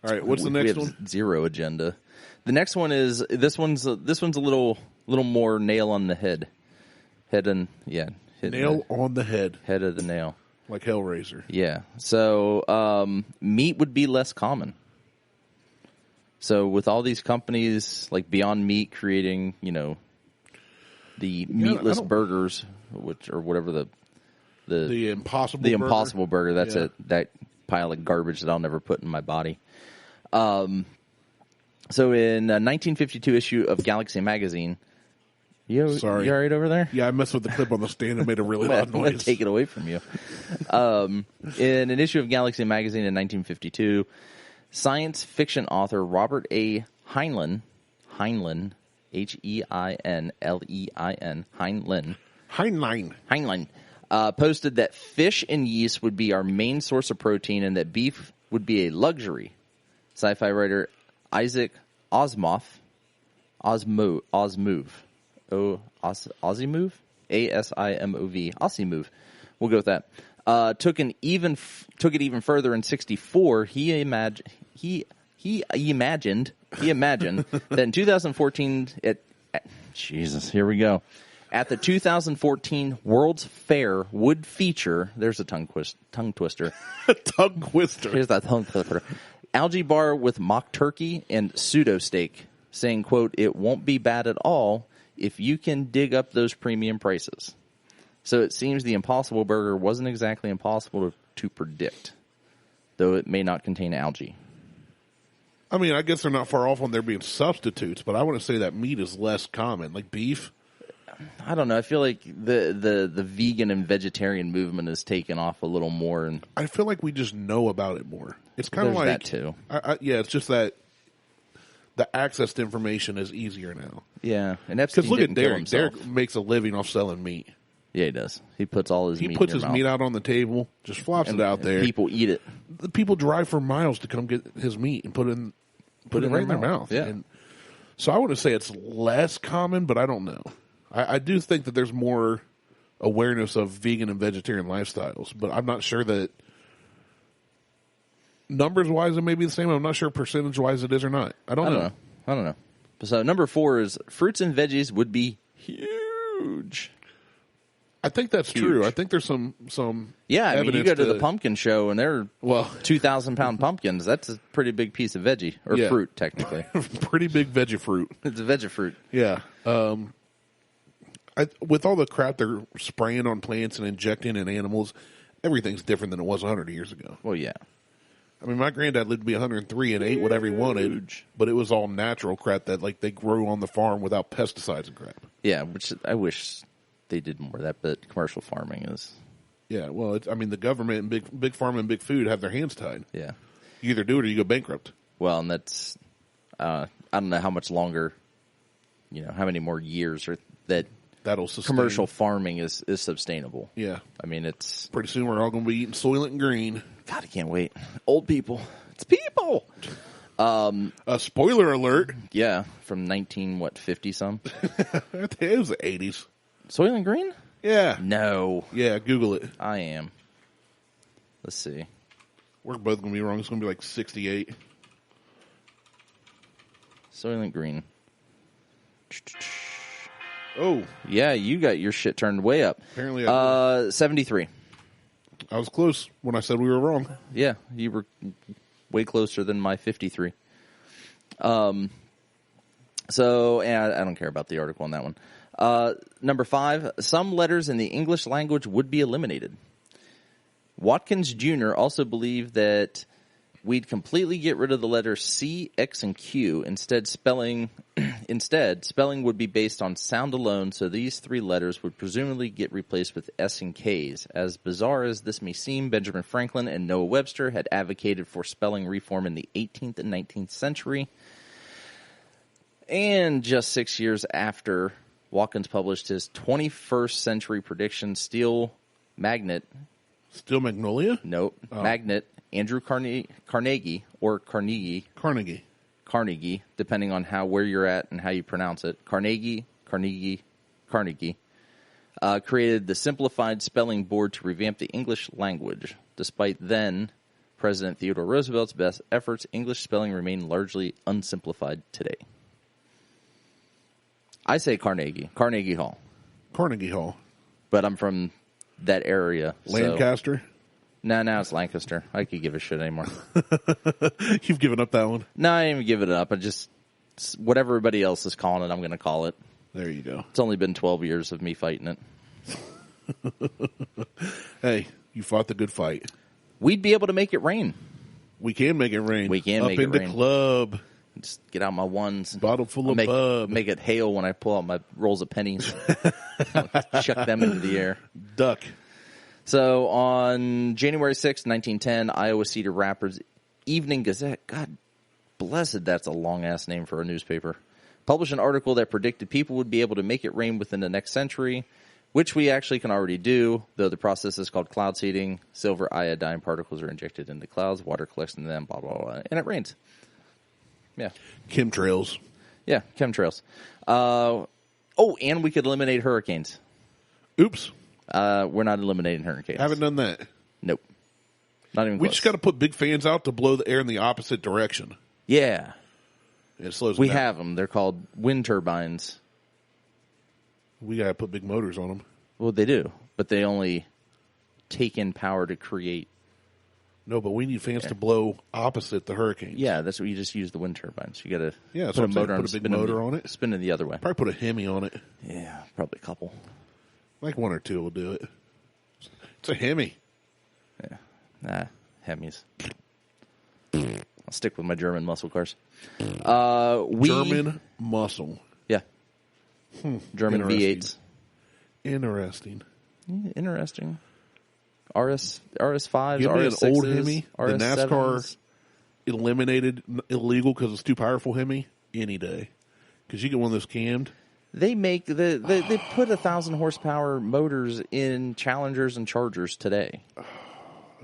right, what's the next one? Zero agenda. The next one is, this one's a little more nail on the head. Nail on the head. Head of the nail. Like Hellraiser. Yeah. So, meat would be less common. So with all these companies like Beyond Meat creating, the meatless burgers, or whatever the Impossible Burger. That's that pile of garbage that I'll never put in my body. So in a 1952 issue of Galaxy Magazine, Sorry. You all right over there? Yeah, I messed with the clip on the stand and made a really loud I'm going noise. to take it away from you. In an issue of Galaxy Magazine in 1952, science fiction author Robert A. Heinlein, Heinlein, posted that fish and yeast would be our main source of protein and that beef would be a luxury. Sci-fi writer Isaac Asimov, Asimov, Asimov, we'll go with that. Took it even further in 1964. He imagined that in 2014 Jesus, here we go. At the 2014 World's Fair would feature, there's a tongue twister. Tongue twister. Here's that tongue twister. Algae bar with mock turkey and pseudo steak, saying, quote, it won't be bad at all if you can dig up those premium prices. So it seems the Impossible Burger wasn't exactly impossible to predict, though it may not contain algae. I mean, I guess they're not far off on there being substitutes, but I want to say that meat is less common, like beef. I don't know. I feel like the vegan and vegetarian movement has taken off a little more, and I feel like we just know about it more. It's kind of there's like that too. Yeah, it's just that the access to information is easier now. Yeah, and Epstein Because look at didn't kill Derek. himself. Derek makes a living off selling meat. Yeah, he does. He puts all his He meat puts in his your mouth. meat out on the table, just flops it out there. People eat it. The people drive for miles to come get his meat and put it right in their mouth. Yeah. And so I want to say it's less common, but I don't know. I do think that there's more awareness of vegan and vegetarian lifestyles, but I'm not sure that numbers-wise it may be the same. I'm not sure percentage-wise it is or not. I don't know. I don't know. So number 4 is fruits and veggies would be huge. I think that's true. I think there's some Yeah, I mean, you go to to the pumpkin show and they're 2,000-pound pumpkins. That's a pretty big piece of veggie or fruit, technically. Pretty big veggie fruit. It's a veggie fruit. Yeah. With all the crap they're spraying on plants and injecting in animals, everything's different than it was 100 years ago. Well, yeah. I mean, my granddad lived to be 103 and ate whatever he wanted, but it was all natural crap that like they grew on the farm without pesticides and crap. Yeah, which I wish they did more of that, but commercial farming is. Yeah, well, I mean, the government and big pharma and big food have their hands tied. Yeah. You either do it or you go bankrupt. Well, and that's I don't know how much longer, how many more years or That'll sustain. commercial farming is sustainable. Yeah. I mean, it's Pretty soon we're all going to be eating Soylent and Green. God, I can't wait. Old people. It's people. Spoiler alert. Yeah, from 50 some. It was the 80s. Soylent Green? Yeah. No. Yeah, Google it. I am. Let's see. We're both going to be wrong. It's going to be like 68. Soylent Green. Oh. Yeah, you got your shit turned way up. Apparently 73. I was close when I said we were wrong. Yeah, you were way closer than my 53. So, I don't care about the article on that one. Number 5, some letters in the English language would be eliminated. Watkins Jr. also believed that we'd completely get rid of the letters C, X, and Q. Instead, spelling would be based on sound alone, so these 3 letters would presumably get replaced with S and Ks. As bizarre as this may seem, Benjamin Franklin and Noah Webster had advocated for spelling reform in the 18th and 19th century. And just 6 years after Watkins published his 21st century prediction, Steel Magnet. Still Magnolia? Nope. Oh. Magnet. Andrew Carnegie, depending on where you're at and how you pronounce it. Carnegie, created the simplified spelling board to revamp the English language. Despite then President Theodore Roosevelt's best efforts, English spelling remained largely unsimplified today. I say Carnegie Hall. Carnegie Hall. But I'm from that area. Lancaster? So. No, now it's Lancaster. I could give a shit anymore. You've given up that one? No, I didn't even give it up. I just, whatever everybody else is calling it, I'm going to call it. There you go. It's only been 12 years of me fighting it. Hey, you fought the good fight. We'd be able to make it rain. We can make it rain. We can make it rain. Up in the club. Just get out my ones. Bottle full of bub. Make it hail when I pull out my rolls of pennies. Chuck them into the air. Duck. So on January 6, 1910, Iowa Cedar Rapids Evening Gazette, God blessed, that's a long-ass name for a newspaper, published an article that predicted people would be able to make it rain within the next century, which we actually can already do, though the process is called cloud seeding. Silver iodine particles are injected into clouds, water collects in them, blah, blah, blah, and it rains. Yeah. Chemtrails. Yeah, chemtrails. And we could eliminate hurricanes. Oops. We're not eliminating hurricanes. Haven't done that. Nope. Not even close. We just got to put big fans out to blow the air in the opposite direction. Yeah. It slows We them down. have them. They're called wind turbines. We got to put big motors on them. Well, they do, but they only take in power to create. No, but we need fans to blow opposite the hurricanes. Yeah, that's what you just use the wind turbines. You got to put a big motor on it. Spin it the other way. Probably put a Hemi on it. Yeah, probably a couple. Like one or two will do it. It's a Hemi. Yeah. Nah, Hemis. I'll stick with my German muscle cars. German muscle. Yeah. German V8s. Interesting. Interesting. RS5s, Give me an RS6s, old Hemi. The RS7s. NASCAR eliminated illegal because it's too powerful Hemi any day. Because you get one of those cammed. They make they put 1,000 horsepower motors in Challengers and Chargers today.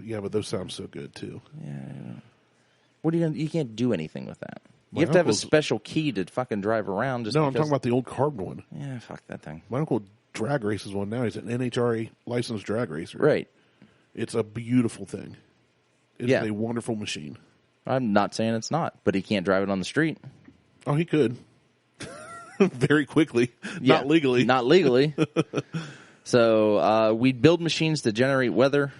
Yeah, but those sound so good too. Yeah. What are you gonna? You can't do anything with that. My You have to have a uncle's- special key to fucking drive around. Just No, I'm because- talking about the old carbon one. Yeah, fuck that thing. My uncle drag races one now. He's an NHRA licensed drag racer. Right. It's a beautiful thing. It's Yeah. a wonderful machine. I'm not saying it's not, but he can't drive it on the street. Oh, he could. Very quickly. Yeah, Not legally. Not legally. So we'd build machines to generate weather.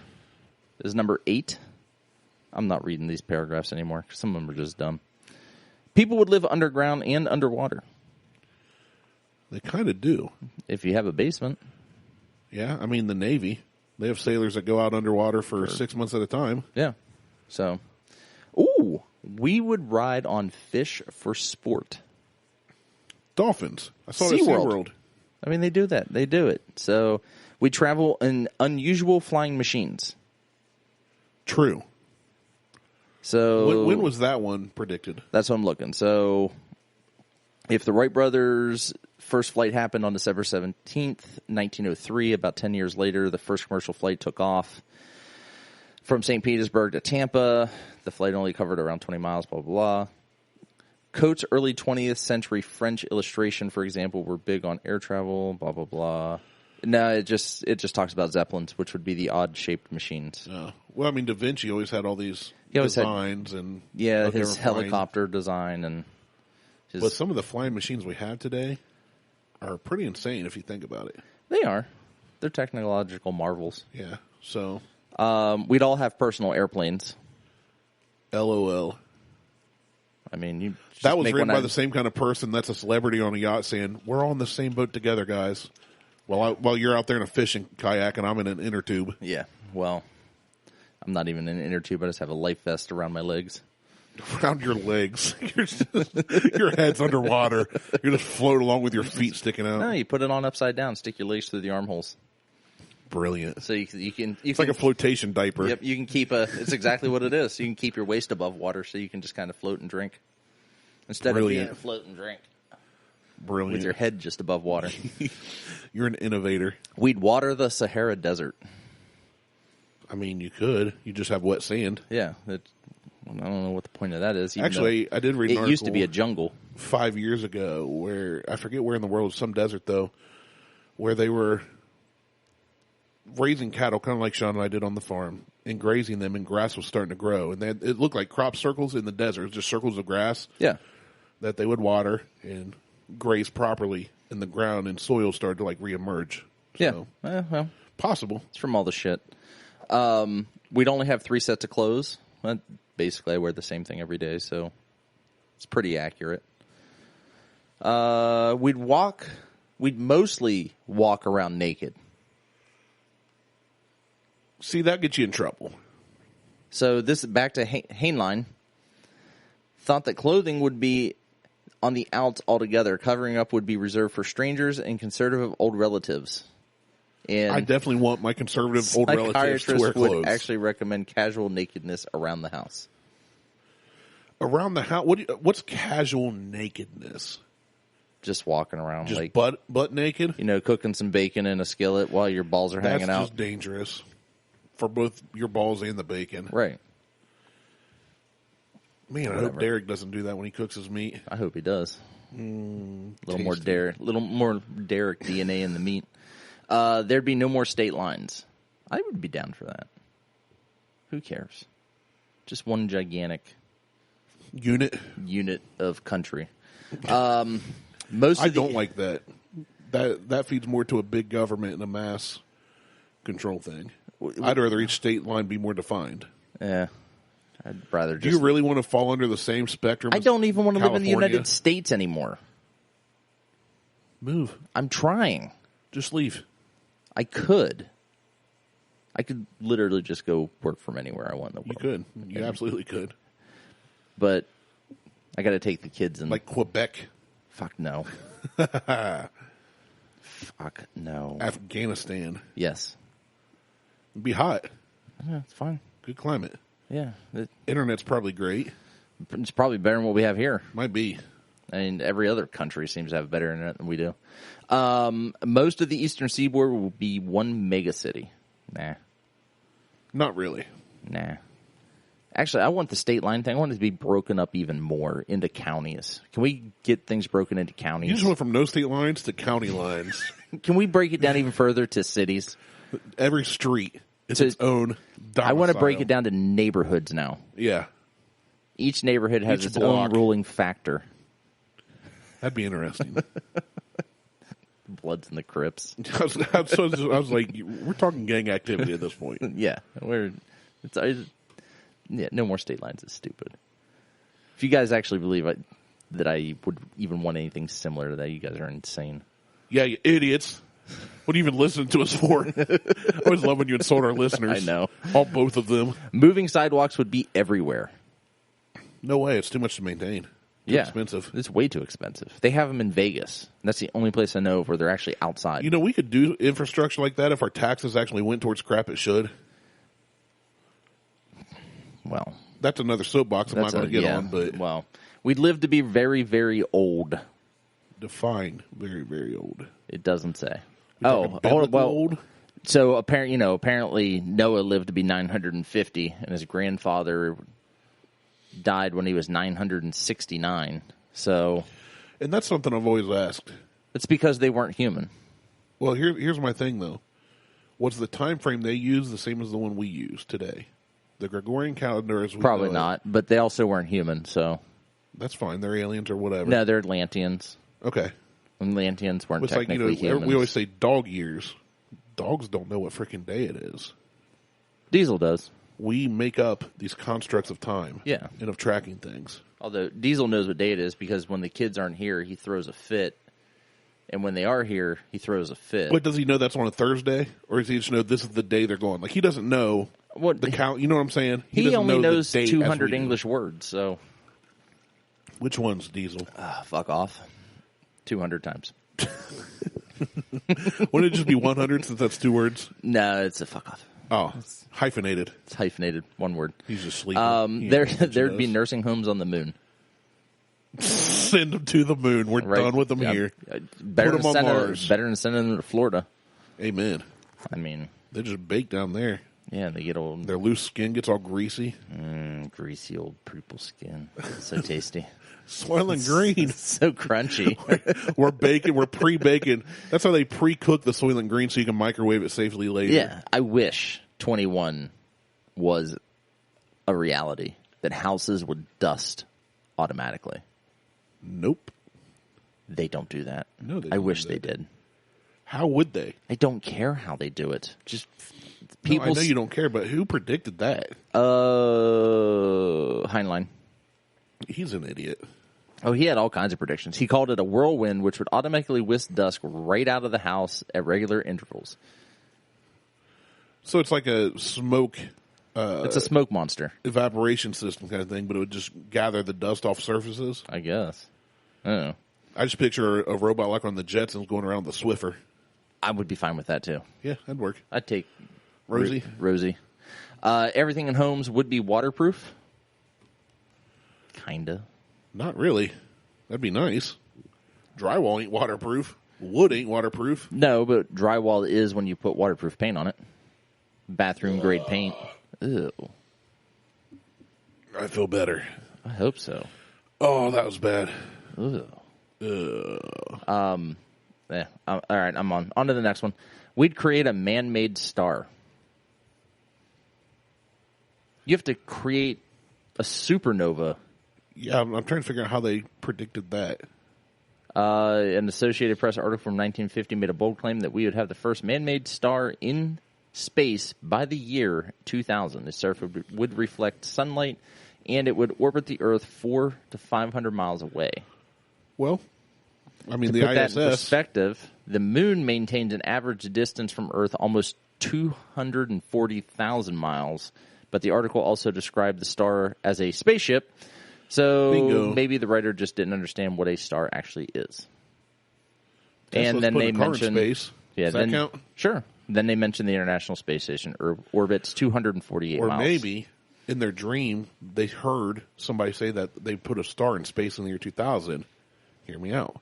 Is number 8. I'm not reading these paragraphs anymore because some of them are just dumb. People would live underground and underwater. They kind of do. If you have a basement. Yeah, I mean, the Navy, they have sailors that go out underwater for 6 months at a time. Yeah. So, we would ride on fish for sport. Dolphins. I saw it at SeaWorld. SeaWorld. I mean, they do that. They do it. So, we travel in unusual flying machines. True. So When was that one predicted? That's what I'm looking. So, if the Wright brothers' first flight happened on December 17th, 1903, about 10 years later, the first commercial flight took off from St. Petersburg to Tampa. The flight only covered around 20 miles, blah, blah, blah. Coates' early 20th century French illustration, for example, were big on air travel, blah, blah, blah. No, it just talks about Zeppelins, which would be the odd-shaped machines. Well, I mean, Da Vinci always had all these always had- designs and Yeah, of his different flying- helicopter design and his, But some of the flying machines we have today are pretty insane if you think about it. they are. They're technological marvels. Yeah. So, We'd all have personal airplanes. LOL. I mean, you just That was make written one by out- the same kind of person that's a celebrity on a yacht saying, "We're all in the same boat together, guys." While you're out there in a fishing kayak and I'm in an inner tube. Yeah. Well, I'm not even in an inner tube. I just have a life vest around my legs. Around your legs. Your head's underwater. You just float along with your feet sticking out. No, you put it on upside down. Stick your legs through the armholes. Brilliant. So you can. It's like a flotation diaper. Yep. You can keep it's exactly what it is. You can keep your waist above water, so you can just kind of float and drink instead Brilliant. of being a float and drink Brilliant. with your head just above water. You're an innovator. We'd water the Sahara Desert. I mean, you could. You just have wet sand. Yeah. I don't know what the point of that is. even Actually, though I did read an it used to be a article jungle. 5 years ago where, I forget where in the world, some desert though, where they were raising cattle, kind of like Sean and I did on the farm, and grazing them, and grass was starting to grow. And it looked like crop circles in the desert, just circles of grass Yeah. that they would water and graze properly, and the ground and soil started to like reemerge. Yeah. So, Well, possible. it's from all the shit. We'd only have 3 sets of clothes. Basically, I wear the same thing every day, so it's pretty accurate. We'd mostly walk around naked. See, that gets you in trouble. So this back to Heinlein thought that clothing would be on the outs altogether. Covering up would be reserved for strangers and conservative old relatives. And I definitely want my conservative old relatives to wear psychiatrists would clothes. actually recommend casual nakedness around the house. Around the house, what's casual nakedness? Just walking around, Just like butt naked? cooking some bacon in a skillet while your balls are That's hanging out. just dangerous for both your balls and the bacon. Right. Man, I Whatever. hope Derek doesn't do that when he cooks his meat. I hope he does. A little more Derek DNA in the meat. There'd be no more state lines. I would be down for that. Who cares? Just one gigantic unit of country. Most I of the, don't like that. That feeds more to a big government and a mass control thing. I'd rather each state line be more defined. Yeah, I'd rather just. Do you really want to fall under the same spectrum? I as don't even want to live in the California? United States anymore. Move. I'm trying. Just leave. I could literally just go work from anywhere I want in the world. You could. You absolutely could. But I got to take the kids and like Quebec. Fuck no. Fuck no. Afghanistan. Yes. It'd be hot. Yeah, it's fine. Good climate. Yeah. Internet's probably great. It's probably better than what we have here. Might be. I mean, every other country seems to have better internet than we do. Most of the eastern seaboard will be one megacity. Nah. Not really. Nah. Actually, I want the state line thing. I want it to be broken up even more into counties. Can we get things broken into counties? You just went from no state lines to county lines. Can we break it down even further to cities? Every street is its own domicile. I want to break it down to neighborhoods now. Yeah. Each neighborhood has its block. own ruling factor. That'd be interesting. Bloods and the Crips. I was like, we're talking gang activity at this point. Yeah. No more state lines is stupid. If you guys actually believe that I would even want anything similar to that, you guys are insane. Yeah, you idiots. What are you even listening to us for? I always love when you insult our listeners. I know. Both of them. Moving sidewalks would be everywhere. No way. It's too much to maintain. Too expensive. It's way too expensive. They have them in Vegas. That's the only place I know where they're actually outside. You know, we could do infrastructure like that if our taxes actually went towards crap it should. Well, that's another soapbox I'm not going to get on. But well, we'd live to be very, very old. Define very, very old. It doesn't say. Old. So apparently Noah lived to be 950, and his grandfather died when he was 969. So, and that's something I've always asked. It's because they weren't human. Well, here's my thing though. Was the time frame they used the same as the one we use today? The Gregorian calendar is probably not, but they also weren't human, so that's fine. They're aliens or whatever. No, they're Atlanteans. Okay, Atlanteans weren't technically humans. We always say dog years. Dogs don't know what freaking day it is. Diesel does. We make up these constructs of time, yeah, and of tracking things. Although Diesel knows what day it is because when the kids aren't here, he throws a fit. And when they are here, he throws a fit. But does he know that's on a Thursday? Or does he just know this is the day they're going? Like, he doesn't know what the count. You know what I'm saying? He only knows 200 English words, so. Which one's Diesel? Fuck off. 200 times. Wouldn't it just be 100 since that's 2 words? No, it's a fuck off. Oh, hyphenated. It's hyphenated. 1 word. He's just sleeping. There'd be nursing homes on the moon. Send them to the moon. We're done with them here. Better than sending them to Florida. Amen. I mean, they just bake down there. Yeah, they get old. Their loose skin gets all greasy. Greasy old purple skin. So tasty. Soylent Green. So crunchy. We're baking. We're pre-baking. That's how they pre-cook the Soylent Green so you can microwave it safely later. Yeah, I wish 21 was a reality that houses would dust automatically. Nope. They don't do that. No, I wish they did. How would they? I don't care how they do it. Just people. No, I know you don't care, but who predicted that? Heinlein. He's an idiot. Oh, he had all kinds of predictions. He called it a whirlwind, which would automatically whisk dust right out of the house at regular intervals. So it's like a smoke. It's a smoke monster. Evaporation system kind of thing, but it would just gather the dust off surfaces. I guess. I don't know. I just picture a robot like on the Jetsons going around the Swiffer. I would be fine with that too. Yeah, that'd work. I'd take Rosie. Everything in homes would be waterproof. Kinda. Not really. That'd be nice. Drywall ain't waterproof. Wood ain't waterproof. No, but drywall is when you put waterproof paint on it. Bathroom grade paint. Ew. I feel better. I hope so. Oh, that was bad. Ew. Yeah. All right, I'm on. On to the next one. We'd create a man-made star. You have to create a supernova. Yeah, I'm trying to figure out how they predicted that. An Associated Press article from 1950 made a bold claim that we would have the first man-made star in space by the year 2000. The star would reflect sunlight, and it would orbit the Earth 400 to 500 miles away. Well, I mean, To the put that in ISS. perspective, the moon maintains an average distance from Earth almost 240,000 miles, but the article also described the star as a spaceship, so Bingo. maybe the writer just didn't understand what a star actually is. Tesla's And then put they a car in mentioned... space. Does that count? Sure. Then they mentioned the International Space Station orbits 248 Or miles. maybe in their dream they heard somebody say that they put a star in space in the year 2000. Hear me out.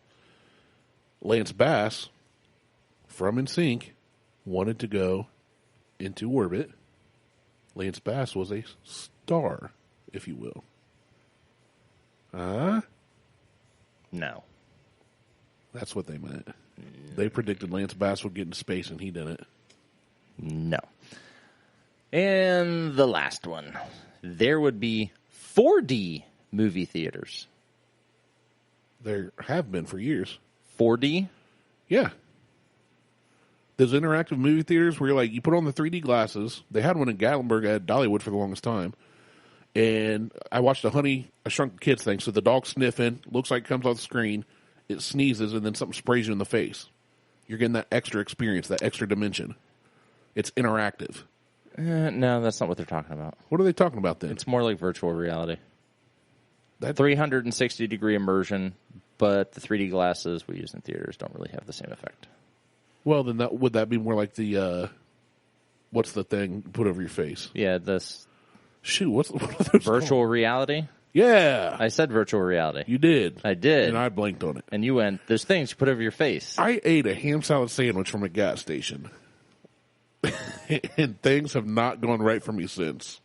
Lance Bass from NSYNC wanted to go into orbit. Lance Bass was a star, if you will. No. That's what they meant. They predicted Lance Bass would get into space, and he didn't. No. And the last one. There would be 4D movie theaters. There have been for years. 4D? Yeah. Those interactive movie theaters where you're like, you put on the 3D glasses. They had one in Gatlinburg at Dollywood for the longest time. And I watched a Honey, I Shrunk the Kids thing. So the dog's sniffing, looks like it comes off the screen, it sneezes, and then something sprays you in the face. You're getting that extra experience, that extra dimension. It's interactive. No, that's not what they're talking about. What are they talking about then? It's more like virtual reality. That 360-degree immersion, but the 3D glasses we use in theaters don't really have the same effect. Well, then would that be more like the, what's the thing you put over your face? Yeah, this Shoot, what are those virtual called? reality. Yeah. I said virtual reality. You did. I did. And I blanked on it. And you went, there's things you put over your face. I ate a ham salad sandwich from a gas station. And things have not gone right for me since.